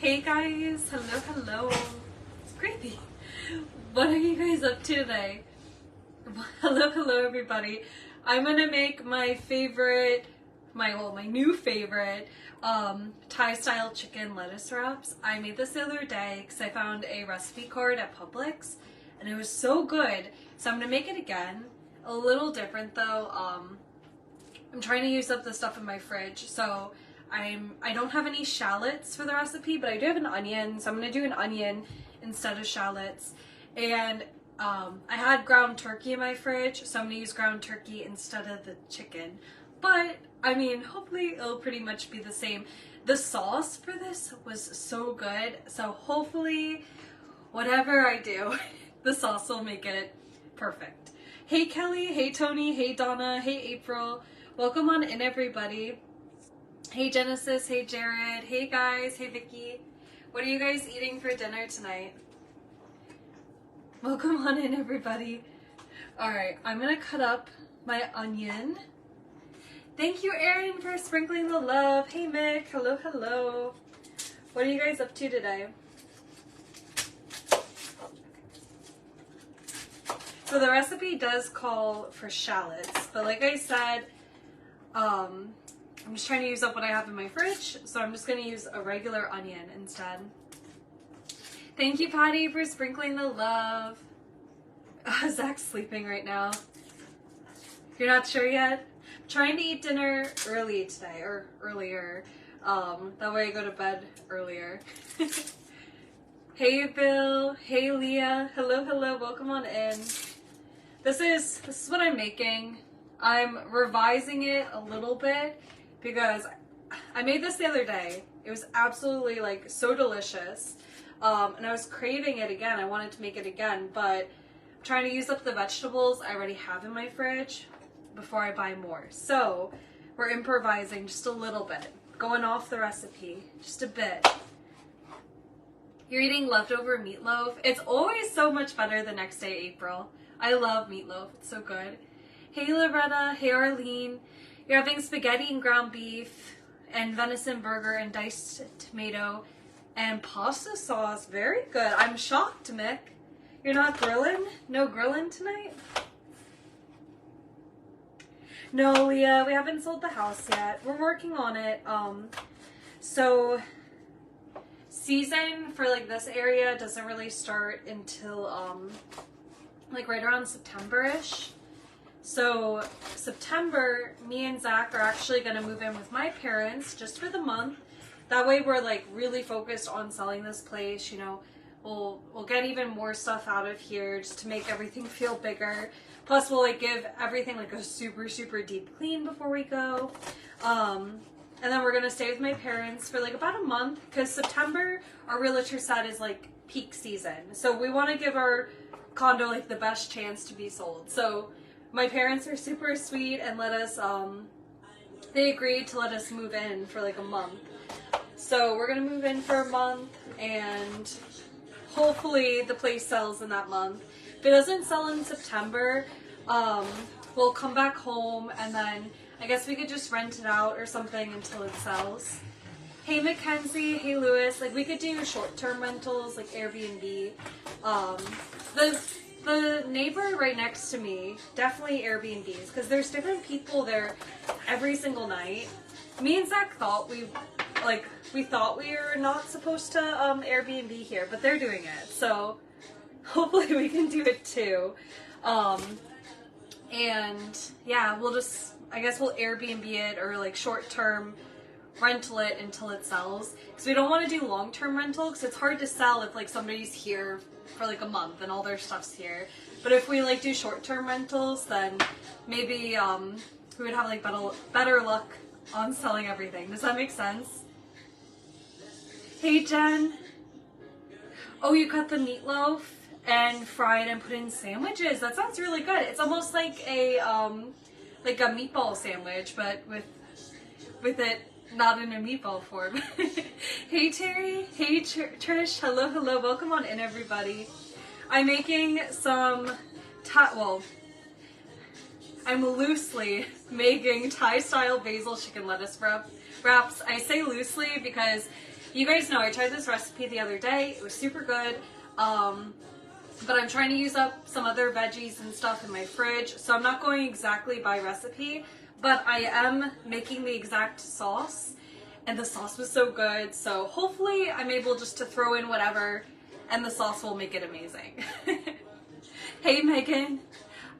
Hey guys, hello. It's creepy. What are you guys up to today? Hello everybody. I'm gonna make my favorite, my new favorite, Thai style chicken lettuce wraps. I made this the other day because I found a recipe card at Publix and it was so good. So I'm gonna make it again. A little different though. I'm trying to use up the stuff in my fridge, so I don't have any shallots for the recipe, but I do have an onion, so I'm gonna do an onion instead of shallots. And I had ground turkey in my fridge, so I'm gonna use ground turkey instead of the chicken. But I mean, hopefully it'll pretty much be the same. The sauce for this was so good, so hopefully whatever I do, the sauce will make it perfect. Hey Kelly, hey Tony, hey Donna, hey April. Welcome on in everybody. Hey Genesis, hey Jared, hey guys, hey Vicky. What are you guys eating for dinner tonight? Welcome on in everybody. Alright, I'm gonna cut up my onion. Thank you Erin for sprinkling the love. Hey Mick, hello. What are you guys up to today? So the recipe does call for shallots, but like I said, I'm just trying to use up what I have in my fridge, so I'm just going to use a regular onion instead. Thank you, Patty, for sprinkling the love. Zach's sleeping right now. You're not sure yet? I'm trying to eat dinner early today, or earlier. That way I go to bed earlier. Hey, Bill. Hey, Leah. Hello, welcome on in. This is what I'm making. I'm revising it a little bit because I made this the other day. It was absolutely like so delicious. And I was craving it again. I wanted to make it again, but I'm trying to use up the vegetables I already have in my fridge before I buy more. So we're improvising just a little bit, going off the recipe just a bit. You're eating leftover meatloaf. It's always so much better the next day, April. I love meatloaf. It's so good. Hey Loretta, hey Arlene. You're having spaghetti and ground beef and venison burger and diced tomato and pasta sauce. Very good. I'm shocked, Mick. You're not grilling? No grilling tonight? No, Leah, we haven't sold the house yet. We're working on it. So season for like this area doesn't really start until like right around September-ish. So September, me and Zach are actually going to move in with my parents just for the month. That way we're like really focused on selling this place. You know, we'll get even more stuff out of here just to make everything feel bigger. Plus we'll like give everything like a super deep clean before we go. And then we're going to stay with my parents for like about a month because September, our realtor said, is like peak season. So we want to give our condo like the best chance to be sold. So my parents are super sweet and let us, they agreed to let us move in for like a month. So we're going to move in for a month and hopefully the place sells in that month. If it doesn't sell in September, we'll come back home and then I guess we could just rent it out or something until it sells. Hey Mackenzie, hey Lewis, like we could do short-term rentals like Airbnb. The neighbor right next to me, definitely Airbnbs, because there's different people there every single night. Me and Zach thought we were not supposed to Airbnb here, but they're doing it, so hopefully we can do it too. And yeah, I guess we'll Airbnb it or like short-term rental it until it sells, because we don't want to do long-term rental because it's hard to sell if like somebody's here for like a month and all their stuff's here. But if we like do short-term rentals, then maybe we would have like better luck on selling everything. Does that make sense? Hey Jen. Oh, you cut the meatloaf and fry it and put in sandwiches. That sounds really good. It's almost like a meatball sandwich, but with it not in a meatball form. Hey Terry, hey Trish, hello, welcome on in everybody. I'm making some I'm loosely making Thai style basil chicken lettuce wraps. I say loosely because You guys know I tried this recipe the other day. It was super good. But I'm trying to use up some other veggies and stuff in my fridge, so I'm not going exactly by recipe, but I am making the exact sauce, and the sauce was so good, so hopefully I'm able just to throw in whatever, and the sauce will make it amazing. Hey Megan,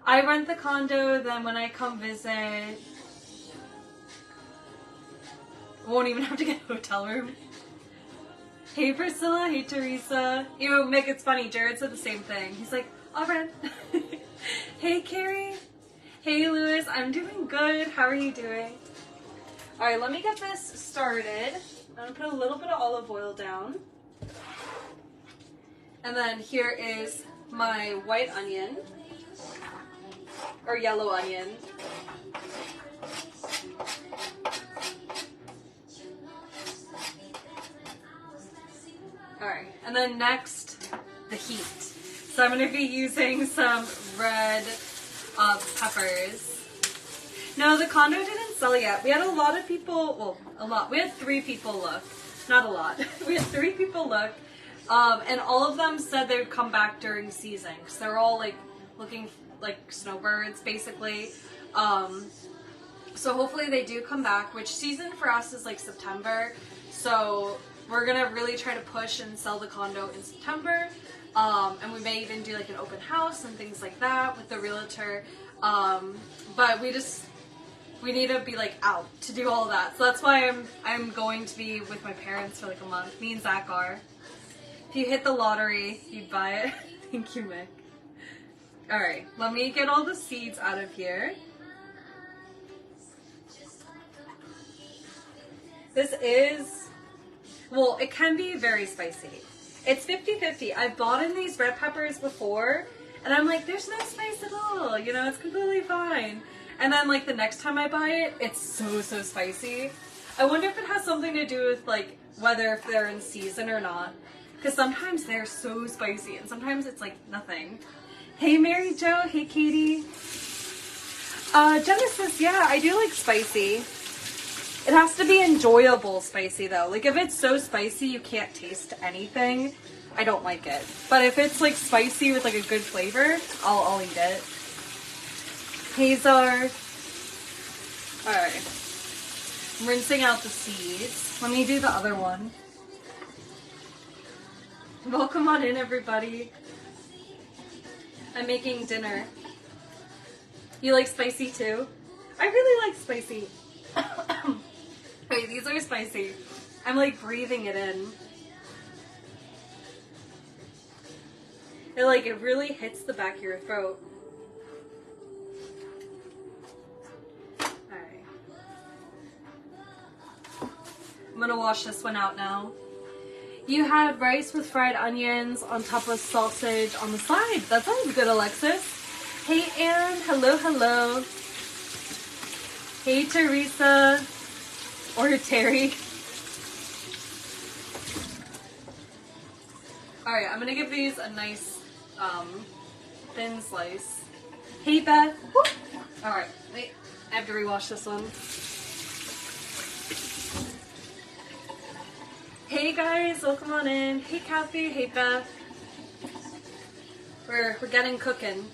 I rent the condo, then when I come visit, won't even have to get a hotel room. Hey Priscilla, hey Teresa. You know, Mick, it's funny, Jared said the same thing. He's like, I'll rent. Hey Carrie. Hey Lewis, I'm doing good. How are you doing? Alright, let me get this started. I'm gonna put a little bit of olive oil down. And then here is my white onion. Or yellow onion. Alright, and then next, the heat. So I'm going to be using some red peppers. No, the condo didn't sell yet. We had a lot of people, well, a lot. We had 3 people look. Not a lot. We had 3 people look. And all of them said they would come back during season. Because they're all like looking like snowbirds, basically. So hopefully they do come back, which season for us is like September. So we're gonna really try to push and sell the condo in September, and we may even do like an open house and things like that with the realtor. But we need to be like out to do all of that. So that's why I'm going to be with my parents for like a month. Me and Zach are. If you hit the lottery, you'd buy it. Thank you, Mick. All right, let me get all the seeds out of here. This is. Well, it can be very spicy. It's 50-50. I've bought in these red peppers before, and I'm like, there's no spice at all. You know, it's completely fine. And then, like, the next time I buy it, it's so spicy. I wonder if it has something to do with, like, whether if they're in season or not. Because sometimes they're so spicy, and sometimes it's, like, nothing. Hey, Mary Jo. Hey, Katie. Genesis, yeah, I do like spicy. It has to be enjoyable spicy though. Like if it's so spicy you can't taste anything, I don't like it. But if it's like spicy with like a good flavor, I'll eat it. Hazar. Alright. I'm rinsing out the seeds. Let me do the other one. Welcome on in everybody. I'm making dinner. You like spicy too? I really like spicy. Wait, these are spicy. I'm like breathing it in. It really hits the back of your throat. Alright. I'm gonna wash this one out now. You had rice with fried onions on top of sausage on the side. That sounds good, Alexis. Hey, Anne. Hello, hello. Hey, Teresa. Or Terry. Alright, I'm gonna give these a nice, thin slice. Hey, Beth. Alright, wait. I have to rewash this one. Hey, guys. Welcome on in. Hey, Kathy. Hey, Beth. We're getting cooking.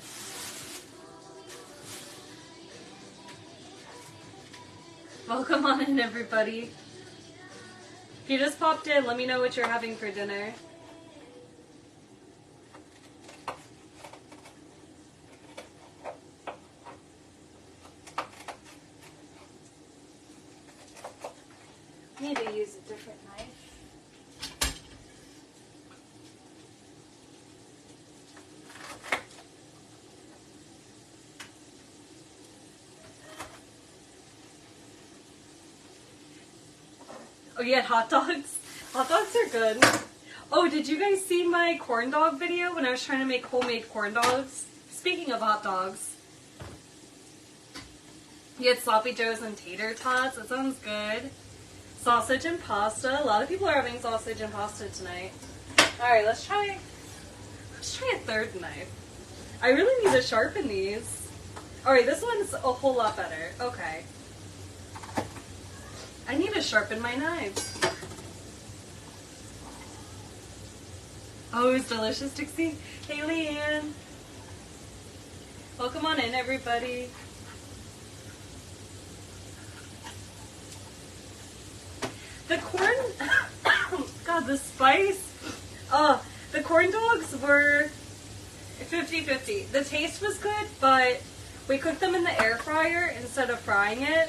Welcome on in, everybody. If you just popped in, let me know what you're having for dinner. I need to use a different knife. Oh, you had hot dogs? Hot dogs are good. Oh, did you guys see my corn dog video when I was trying to make homemade corn dogs? Speaking of hot dogs. You had sloppy joes and tater tots. That sounds good. Sausage and pasta. A lot of people are having sausage and pasta tonight. Alright, let's try a third knife. I really need to sharpen these. Alright, this one's a whole lot better. Okay. I need to sharpen my knives. Oh, it was delicious, Dixie. Hey, Leanne. Welcome on in, everybody. The corn, God, the spice. The corn dogs were 50-50. The taste was good, but we cooked them in the air fryer instead of frying it.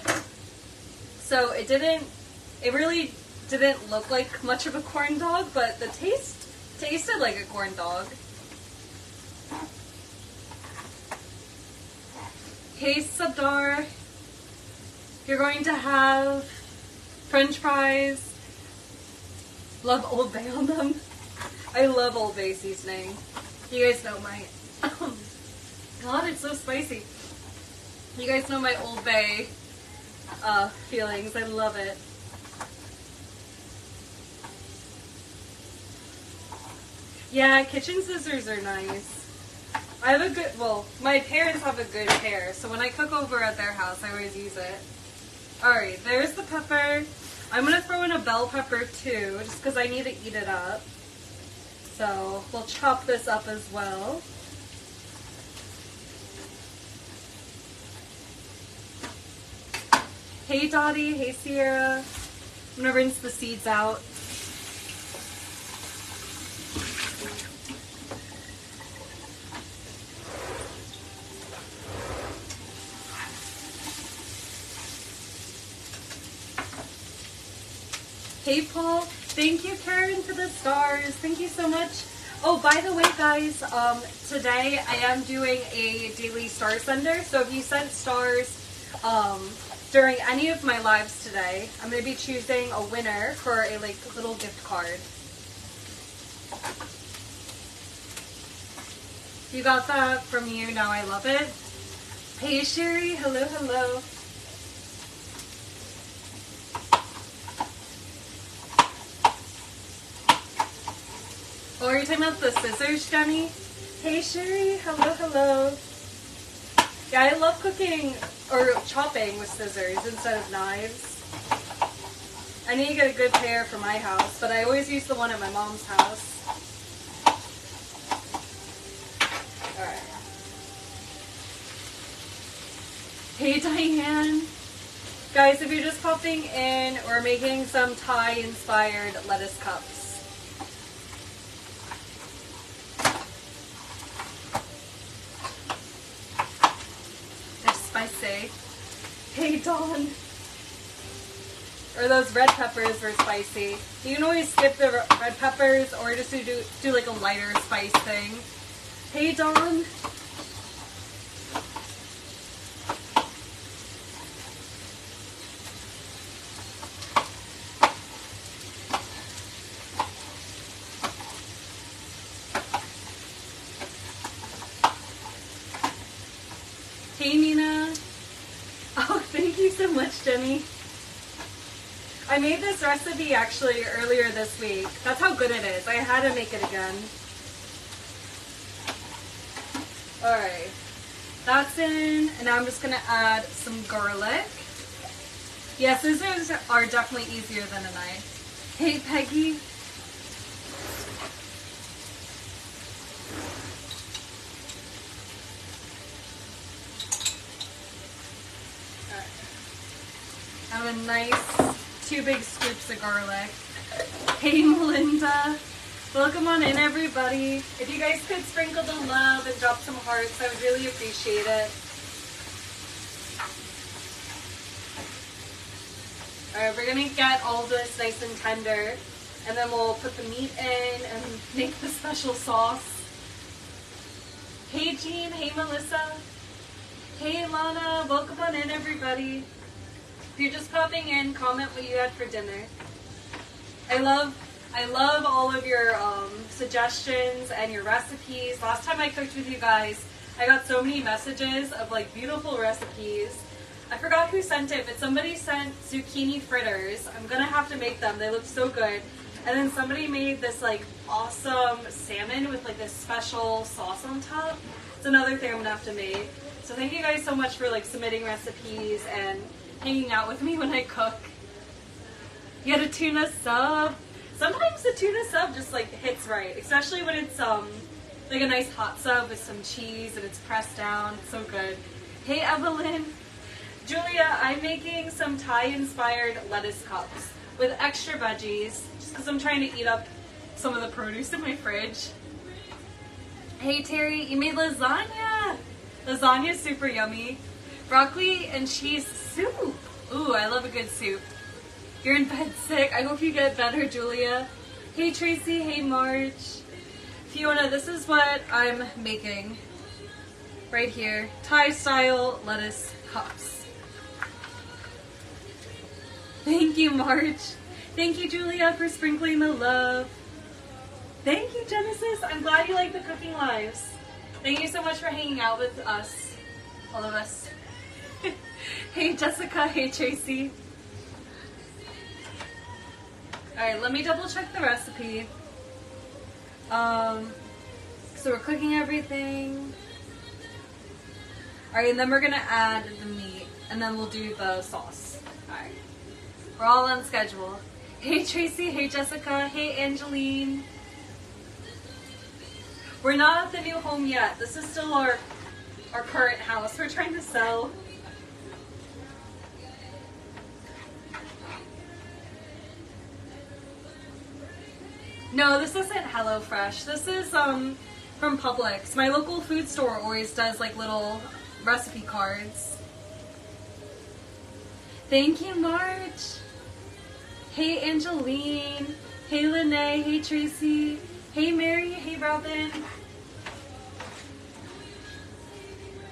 So it really didn't look like much of a corn dog, but the taste tasted like a corn dog. Hey, Sabdar. You're going to have French fries. Love Old Bay on them. I love Old Bay seasoning. You guys know my... God, it's so spicy. You guys know my Old Bay feelings. I love it. Yeah, kitchen scissors are nice. I have a good, well, my parents have a good pair, so when I cook over at their house, I always use it. Alright, there's the pepper. I'm going to throw in a bell pepper too, just because I need to eat it up. So, we'll chop this up as well. Hey Dottie, hey Sierra. I'm going to rinse the seeds out. Hey Paul, thank you Karen for the stars. Thank you so much. Oh, by the way guys, today I am doing a daily star sender. So if you sent stars during any of my lives today, I'm going to be choosing a winner for a little gift card. You got that from you, now I love it. Hey Sherry, hello, hello. Oh, are you talking about the scissors, Jenny? Hey Sherry, hello, hello. Yeah, I love cooking or chopping with scissors instead of knives. I need to get a good pair for my house, but I always use the one at my mom's house. Alright. Hey Diane. Guys, if you're just popping in, we're making some Thai-inspired lettuce cups. Spicy. Hey Dawn. Or those red peppers were spicy. You can always skip the red peppers or just do like a lighter spice thing. Hey Dawn. Hey Nina. Oh, thank you so much, Jenny. I made this recipe actually earlier this week. That's how good it is. I had to make it again. Alright. That's in, and now I'm just going to add some garlic. Yeah, scissors are definitely easier than a knife. Hey Peggy. Have a nice 2 big scoops of garlic. Hey Melinda. Welcome on in everybody. If you guys could sprinkle the love and drop some hearts, I would really appreciate it. Alright, we're going to get all this nice and tender, and then we'll put the meat in and make the special sauce. Hey Jean, hey Melissa. Hey Lana, welcome on in everybody. If you're just popping in, comment what you had for dinner. I love all of your suggestions and your recipes. Last time I cooked with you guys, I got so many messages of like beautiful recipes. I forgot who sent it, but somebody sent zucchini fritters. I'm gonna have to make them. They look so good. And then somebody made this like awesome salmon with like this special sauce on top. It's another thing I'm gonna have to make. So thank you guys so much for like submitting recipes and hanging out with me when I cook. You had a tuna sub. Sometimes the tuna sub just like hits right, especially when it's like a nice hot sub with some cheese and it's pressed down. It's so good. Hey Evelyn. Julia, I'm making some Thai-inspired lettuce cups with extra veggies, just because I'm trying to eat up some of the produce in my fridge. Hey Terry, you made lasagna! Lasagna's super yummy. Broccoli and cheese soup. Ooh, I love a good soup. You're in bed sick. I hope you get better, Julia. Hey Tracy, hey Marge. Fiona, this is what I'm making. Right here. Thai-style lettuce cups. Thank you, Marge. Thank you, Julia, for sprinkling the love. Thank you, Genesis. I'm glad you like the cooking lives. Thank you so much for hanging out with us. All of us. Hey, Jessica. Hey, Tracy. Alright, let me double check the recipe. So we're cooking everything. Alright, and then we're gonna add the meat, and then we'll do the sauce. Alright. We're all on schedule. Hey Tracy, hey Jessica, hey Angeline. We're not at the new home yet. This is still our current house. We're trying to sell. No, this isn't HelloFresh. This is from Publix. My local food store always does like little recipe cards. Thank you, Marge. Hey, Angeline. Hey, Lene. Hey, Tracy. Hey, Mary. Hey, Robin.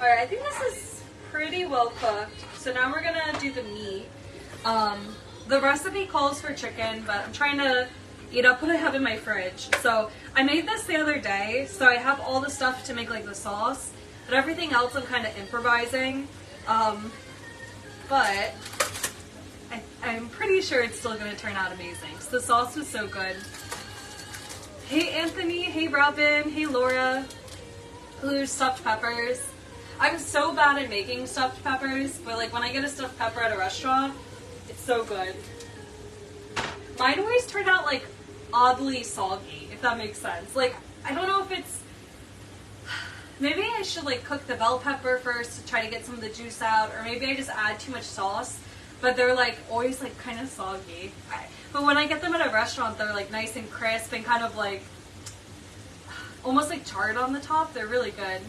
Alright, I think this is pretty well cooked. So now we're gonna do the meat. The recipe calls for chicken, but I'm trying to eat up what I have in my fridge. So I made this the other day, so I have all the stuff to make like the sauce, but everything else I'm kind of improvising. But I'm pretty sure it's still going to turn out amazing. So the sauce was so good. Hey Anthony, hey Robin, hey Laura. Ooh, stuffed peppers. I'm so bad at making stuffed peppers, but like when I get a stuffed pepper at a restaurant, it's so good. Mine always turn out like oddly soggy, if that makes sense. Like, I don't know if it's... Maybe I should like cook the bell pepper first to try to get some of the juice out, or maybe I just add too much sauce. But they're like always like kind of soggy. But when I get them at a restaurant, they're like nice and crisp and kind of like almost like charred on the top. They're really good.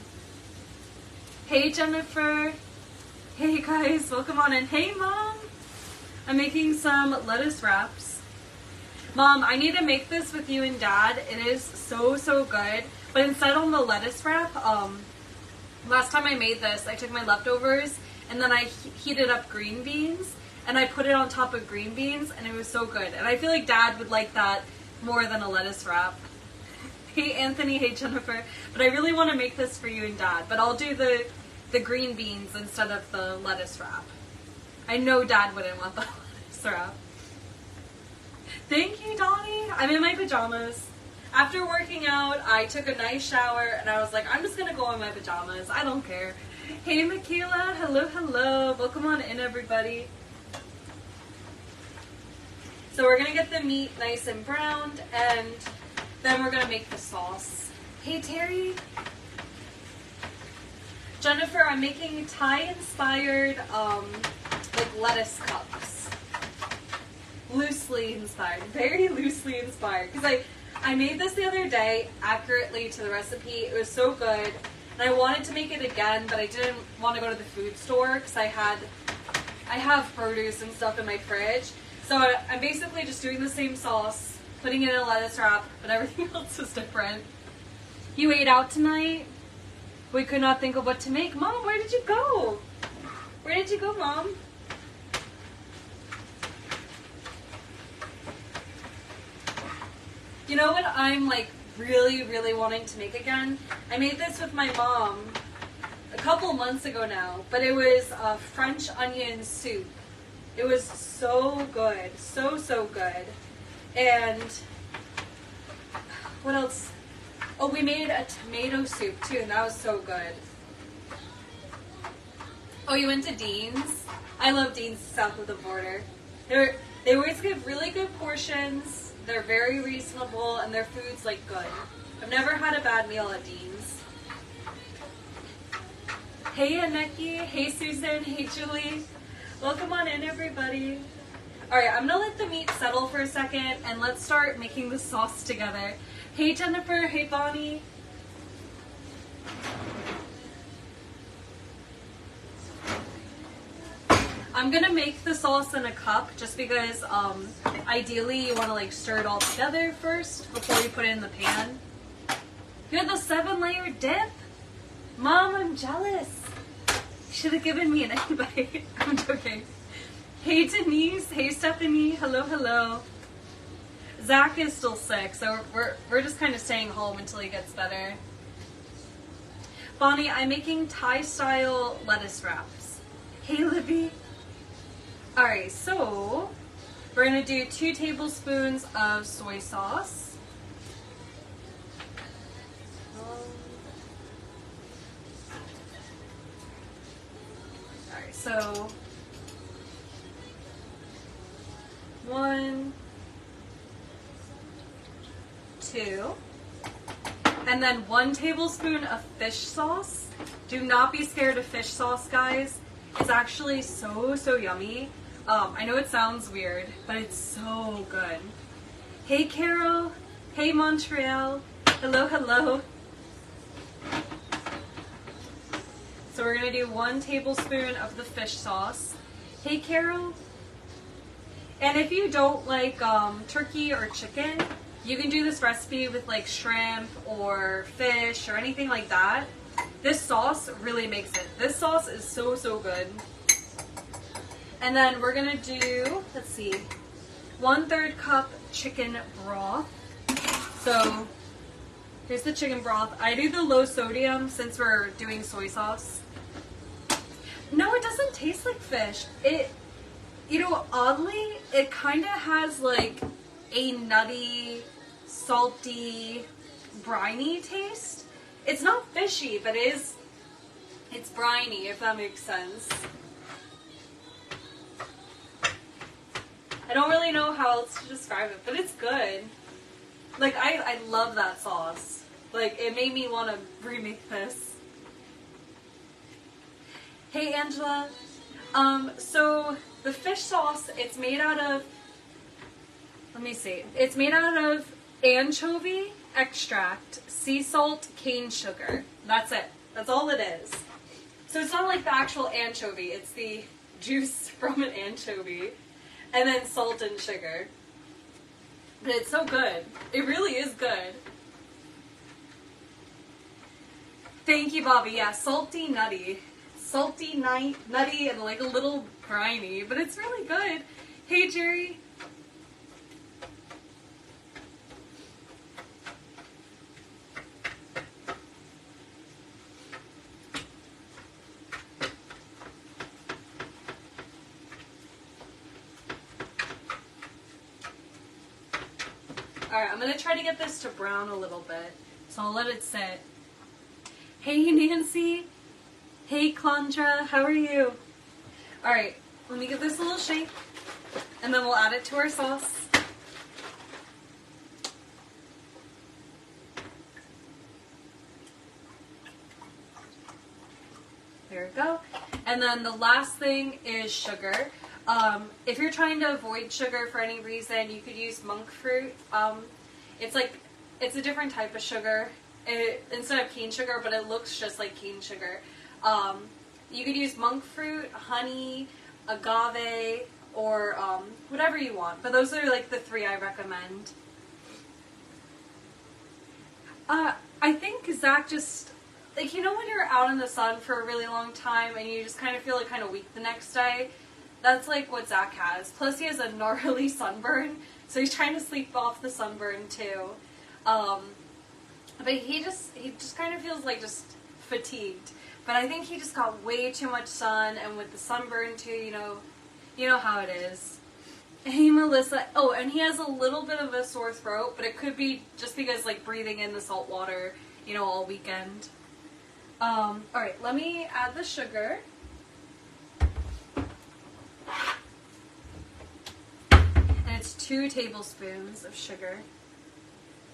Hey Jennifer. Hey guys, welcome on in. Hey Mom. I'm making some lettuce wraps. Mom, I need to make this with you and Dad. It is so good. But instead on the lettuce wrap, last time I made this, I took my leftovers and then I heated up green beans and I put it on top of green beans and it was so good. And I feel like Dad would like that more than a lettuce wrap. Hey Anthony, hey Jennifer. But I really want to make this for you and Dad. But I'll do the green beans instead of the lettuce wrap. I know Dad wouldn't want the lettuce wrap. Thank you, Donnie. I'm in my pajamas. After working out, I took a nice shower and I was like, I'm just going to go in my pajamas. I don't care. Hey, Michaela. Hello, hello. Welcome on in, everybody. So we're going to get the meat nice and browned and then we're going to make the sauce. Hey, Terry. Jennifer, I'm making Thai-inspired like lettuce cups. Loosely inspired. Very loosely inspired. Because I made this the other day accurately to the recipe. It was so good. And I wanted to make it again, but I didn't want to go to the food store because I have produce and stuff in my fridge. So I'm basically just doing the same sauce, putting it in a lettuce wrap, but everything else is different. You ate out tonight? We could not think of what to make. Mom, where did you go? Where did you go, Mom? You know what I'm like really wanting to make again? I made this with my mom a couple months ago now, but it was a French onion soup. It was so good, so good. And what else? Oh, we made a tomato soup too, and that was so good. Oh, you went to Dean's? I love Dean's south of the border. They always give really good portions. They're very reasonable, and their food's like good. I've never had a bad meal at Dean's. Hey Aneki, hey Susan, hey Julie. Welcome on in, everybody. Alright, I'm gonna let the meat settle for a second, and let's start making the sauce together. Hey Jennifer, hey Bonnie. I'm gonna make the sauce in a cup just because ideally you want to like stir it all together first before you put it in the pan. You're the 7-layer dip? Mom, I'm jealous. You should have given me an egg. I'm joking. Hey Denise, hey Stephanie, hello, hello. Zach is still sick, so we're just kind of staying home until he gets better. Bonnie, I'm making Thai-style lettuce wraps. Hey Libby. Alright, so we're going to do 2 tablespoons of soy sauce. Alright, so 1, 2, and then 1 tablespoon of fish sauce. Do not be scared of fish sauce, guys. It's actually so yummy. I know it sounds weird, but it's so good. Hey Carol, hey Montreal, hello, hello. So we're gonna do 1 tablespoon of the fish sauce. Hey Carol. And if you don't like turkey or chicken, you can do this recipe with like shrimp or fish or anything like that. This sauce really makes it. This sauce is so good. And then we're gonna do, let's see, 1/3 cup chicken broth. So here's the chicken broth. I do the low sodium since we're doing soy sauce. No, it doesn't taste like fish. It, you know, oddly, it kind of has like a nutty, salty, briny taste. It's not fishy, but it's briny, if that makes sense. I don't really know how else to describe it, but it's good. Like, I love that sauce. Like, it made me want to remake this. Hey, Angela. So, the fish sauce, it's made out of, let me see. It's made out of anchovy extract, sea salt, cane sugar. That's it. That's all it is. So it's not like the actual anchovy. It's the juice from an anchovy. And then salt and sugar. But it's so good. It really is good. Thank you, Bobby. Yeah, salty, nutty. Salty, nutty, and like a little briny. But it's really good. Hey, Jerry. Alright, I'm going to try to get this to brown a little bit, so I'll let it sit. Hey Nancy, hey Clondra, how are you? Alright, let me give this a little shake, and then we'll add it to our sauce. There we go. And then the last thing is sugar. If you're trying to avoid sugar for any reason, you could use monk fruit. It's a different type of sugar instead of cane sugar, but it looks just like cane sugar. You could use monk fruit, honey, agave, or whatever you want. But those are like the 3 I recommend. I think Zach just, like, you know when you're out in the sun for a really long time and you just kind of feel like kind of weak the next day? That's like what Zach has. Plus he has a gnarly sunburn, so he's trying to sleep off the sunburn too. But he just kind of feels like just fatigued. But I think he just got way too much sun, and with the sunburn too, you know how it is. Hey Melissa. Oh, and he has a little bit of a sore throat, but it could be just because like breathing in the salt water, all weekend. Alright, let me add the sugar. 2 tablespoons of sugar.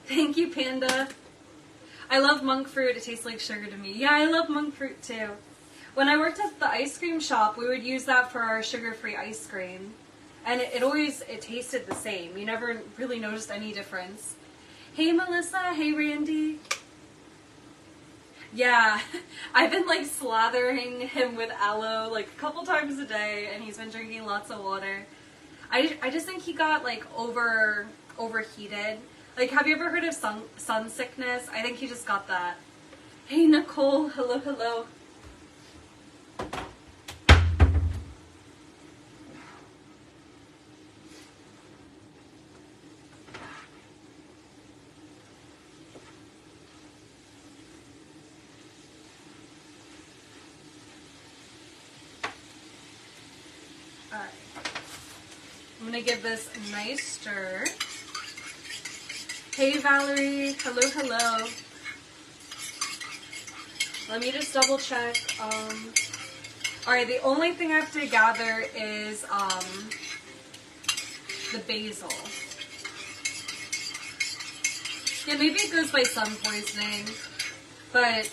Thank you, Panda. I love monk fruit. It tastes like sugar to me. Yeah, I love monk fruit too. When I worked at the ice cream shop, we would use that for our sugar-free ice cream. And it tasted the same. You never really noticed any difference. Hey, Melissa. Hey, Randy. Yeah, I've been like slathering him with aloe like a couple times a day, and he's been drinking lots of water. I just think he got like overheated. Like, have you ever heard of sun sickness? I think he just got that. Hey, Nicole. Hello, hello. Alright. I'm gonna give this a nice stir. Hey, Valerie. Hello, hello. Let me just double check. Alright, the only thing I have to gather is the basil. Yeah, maybe it goes by sun poisoning, but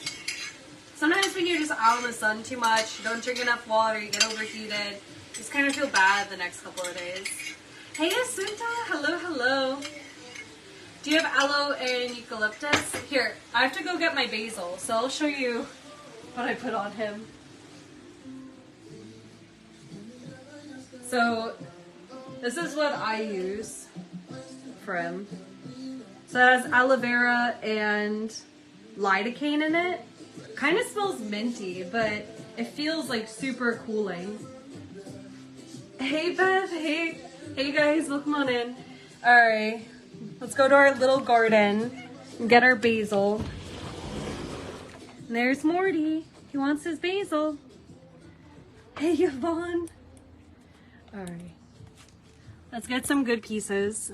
sometimes when you're just out in the sun too much, you don't drink enough water, you get overheated, you just kind of feel bad the next couple of days. Hey, Asunta. Hello, hello. Do you have aloe and eucalyptus? Here, I have to go get my basil, so I'll show you what I put on him. So, this is what I use for him. So it has aloe vera and lidocaine in it. Kind of smells minty, but it feels like super cooling. Hey Beth, hey guys, welcome on in. Alright, let's go to our little garden and get our basil. And there's Morty. He wants his basil. Hey Yvonne. Alright. Let's get some good pieces.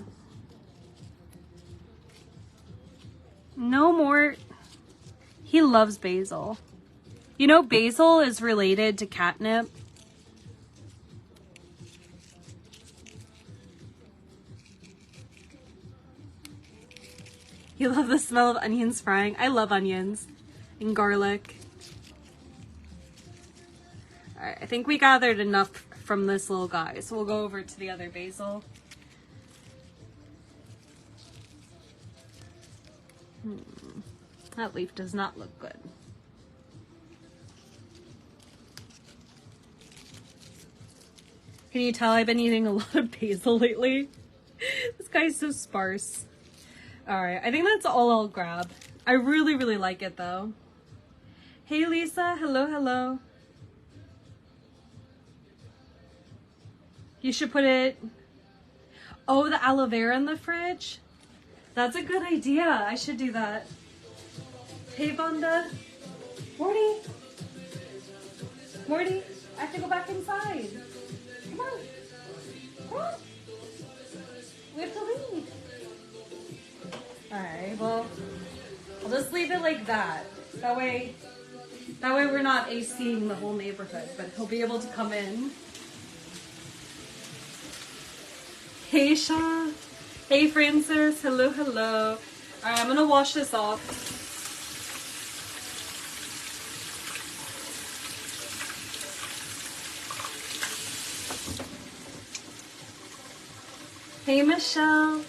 No more. He loves basil. You know, basil is related to catnip. You love the smell of onions frying. I love onions and garlic. Alright, I think we gathered enough from this little guy, so we'll go over to the other basil. That leaf does not look good. Can you tell I've been eating a lot of basil lately? This guy's so sparse. Alright, I think that's all I'll grab. I really, really like it though. Hey Lisa, hello, hello. You should put it... Oh, the aloe vera in the fridge? That's a good idea. I should do that. Hey, Vonda. Morty. Morty, I have to go back inside. Come on. Come on. We have to leave. Alright, well, I'll just leave it like that. That way we're not ACing the whole neighborhood, but he'll be able to come in. Hey, Shaw. Hey, Francis. Hello, hello. Alright, I'm gonna wash this off. Hey, Michelle.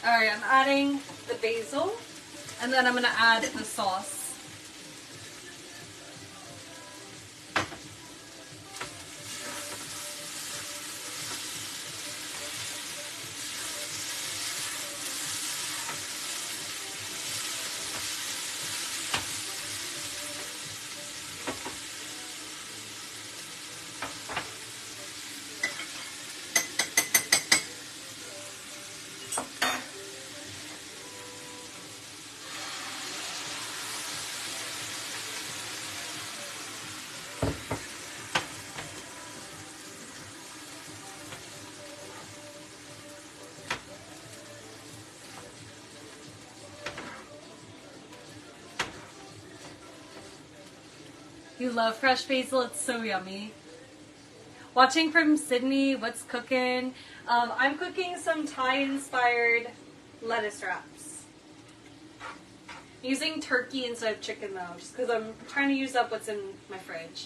Alright, I'm adding the basil, and then I'm gonna add the sauce. You love fresh basil, it's so yummy. Watching from Sydney, what's cooking? I'm cooking some Thai-inspired lettuce wraps. Using turkey instead of chicken though, just because I'm trying to use up what's in my fridge.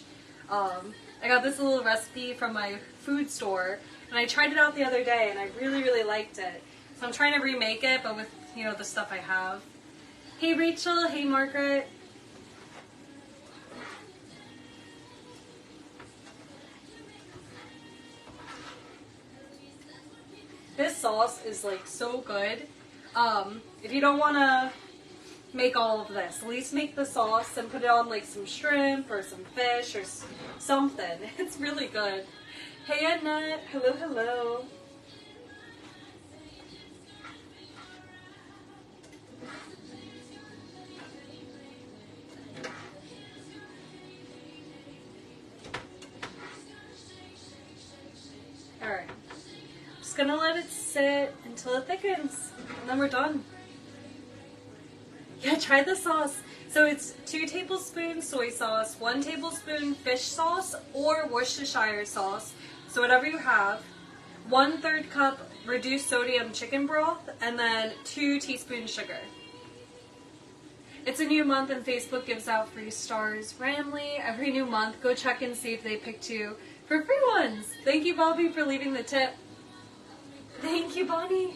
I got this little recipe from my food store, and I tried it out the other day, and I really, really liked it. So I'm trying to remake it, but with, you know, the stuff I have. Hey Rachel, hey Margaret. This sauce is like so good. If you don't want to make all of this, at least make the sauce and put it on like some shrimp or some fish or something. It's really good. Hey Annette, hello, hello. Alright, just gonna let it sit until it thickens, and then we're done. Yeah, try the sauce. So it's 2 tablespoons soy sauce, 1 tablespoon fish sauce or Worcestershire sauce, so whatever you have, 1/3 cup reduced sodium chicken broth, and then 2 teaspoons sugar. It's a new month and Facebook gives out free stars randomly every new month. Go check and see if they picked you for free ones. Thank you, Bobby, for leaving the tip. Thank you, Bonnie.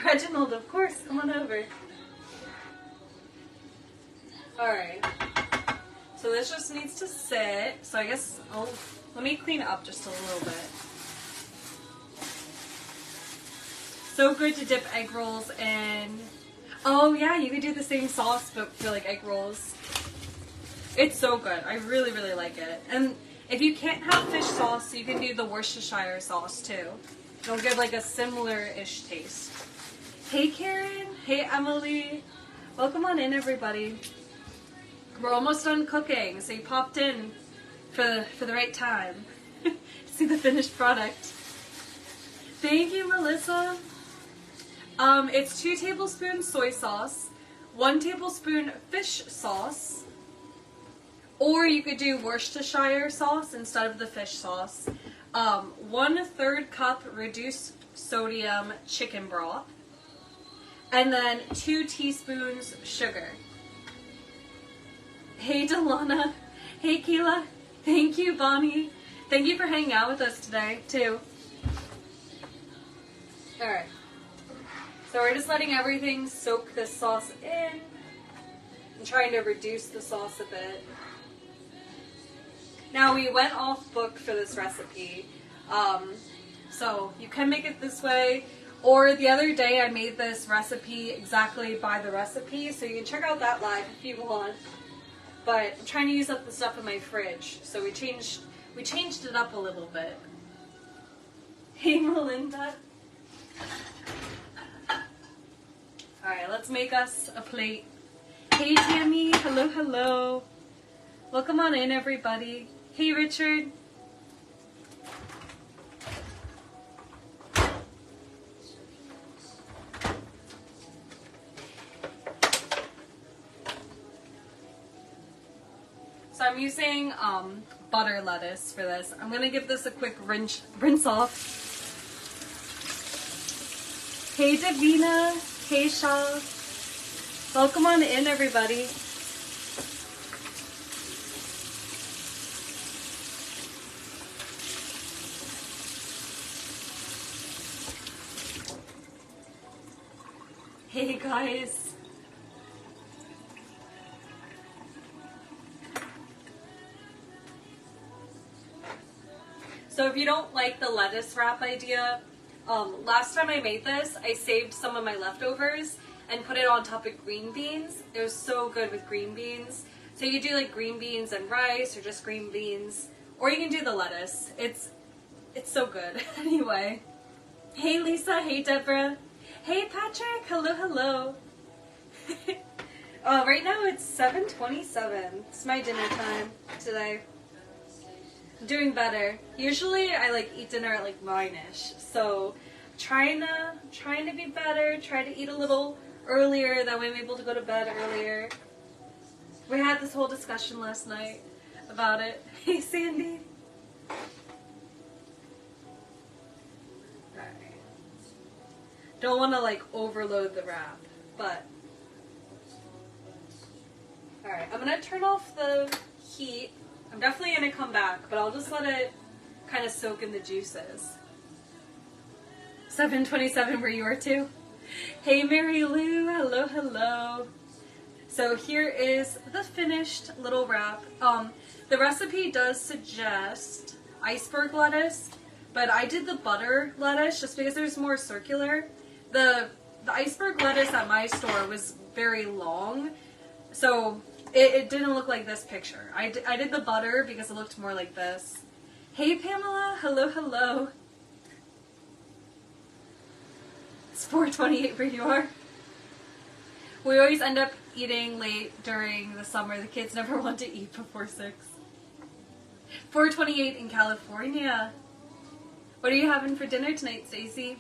Reginald, of course, come on over. Alright, so this just needs to sit, so I guess let me clean it up just a little bit. So good to dip egg rolls in. Oh yeah, you could do the same sauce but for like egg rolls. It's so good, I really, really like it. And if you can't have fish sauce, you can do the Worcestershire sauce too. It'll give like a similar-ish taste. Hey Karen, hey Emily, welcome on in everybody. We're almost done cooking, so you popped in for the right time to see the finished product. Thank you, Melissa. It's 2 tablespoons soy sauce, 1 tablespoon fish sauce, or you could do Worcestershire sauce instead of the fish sauce. 1/3 cup reduced sodium chicken broth, and then 2 teaspoons sugar. Hey Delana, hey Keela, thank you Bonnie, thank you for hanging out with us today too. Alright, so we're just letting everything soak this sauce in and trying to reduce the sauce a bit. Now we went off book for this recipe, so you can make it this way, or the other day I made this recipe exactly by the recipe, so you can check out that live if you want. But I'm trying to use up the stuff in my fridge, so we changed it up a little bit. Hey Melinda. Alright, let's make us a plate. Hey Tammy, hello, hello. Welcome on in everybody. Hey Richard. So I'm using butter lettuce for this. I'm gonna give this a quick rinse off. Hey Davina, hey Shaw. Welcome on in everybody. Hey guys. So if you don't like the lettuce wrap idea, last time I made this, I saved some of my leftovers and put it on top of green beans. It was so good with green beans. So you do like green beans and rice or just green beans, or you can do the lettuce. It's so good. Anyway. Hey Lisa, hey Deborah. Hey Patrick, hello, hello. Right now it's 7:27. It's my dinner time today. Doing better. Usually I like eat dinner at like 9ish, so trying to be better, try to eat a little earlier, that way I'm able to go to bed earlier. We had this whole discussion last night about it. Hey Sandy. Don't want to like overload the wrap, but alright, I'm gonna turn off the heat. I'm definitely gonna come back, but I'll just let it kind of soak in the juices. 7:27 where you are too? Hey Mary Lou, hello, hello. So here is the finished little wrap. The recipe does suggest iceberg lettuce, but I did the butter lettuce just because there's more circular. The iceberg lettuce at my store was very long, so it didn't look like this picture. I did the butter because it looked more like this. Hey Pamela, hello, hello. It's 4:28 where you are. We always end up eating late during the summer. The kids never want to eat before 6. 4:28 in California. What are you having for dinner tonight, Stacy?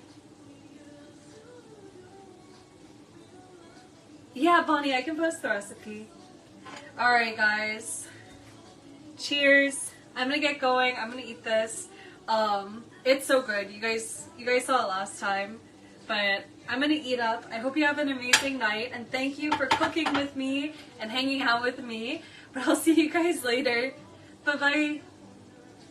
Yeah, Bonnie, I can post the recipe. Alright, guys. Cheers. I'm gonna get going. I'm gonna eat this. It's so good. You guys saw it last time. But I'm gonna eat up. I hope you have an amazing night, and thank you for cooking with me and hanging out with me. But I'll see you guys later. Bye-bye.